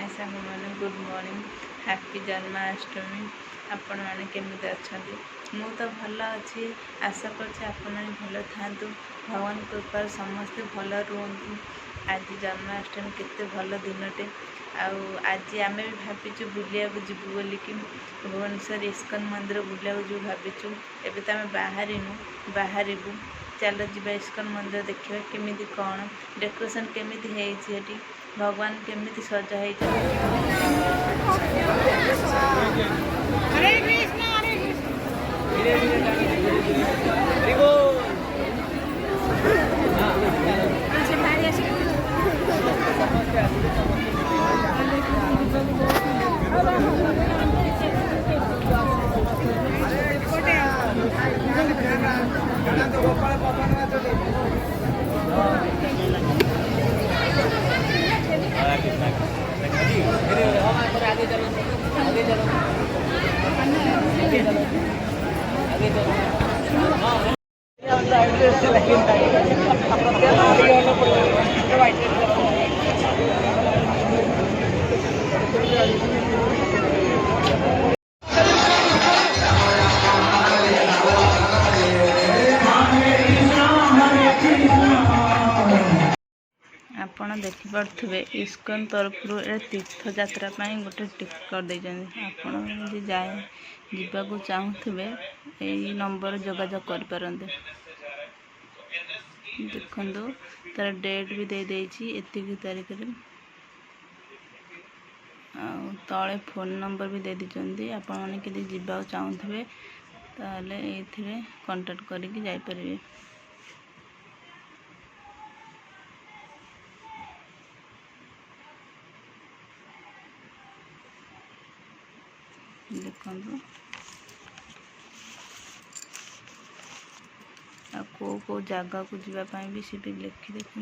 हाय सांग मैंने good morning happy Janmashtami. आपण मैंने केमिति अच्छा मु तो भल अच्छी आशा कर भल था भगवान कृपा समस्ते भल रुहतु। आज जन्माष्टमी केते भल दिनटे आज आम भी भाविचु बुलिया जीवु बोलिकी भुवनेश्वर इस्कन मंदिर बुलिया जो भाविचु। एबे तो आम बाहरबू चल जा इस्कन मंदिर देखा केमी कौन डेकोरेशन केमिति है भगवान केमिति सजा है। हरे कृष्ण हरे आपण देखिपे इस्कन तरफ तीर्थ यात्रा गोटे टिकट देते आपण जाए जावाक चाहूे यही नंबर जोगाजोग करपारते। देखु तार डेट भी दे देती एतिकी तारीख तले फोन नंबर भी दे दी। आपण मैंने कि जावाक चाहूे ताले ये कांटेक्ट करके जापरेंगे। देखो को जगह को जीवाई भी सी भी लिखी देखते।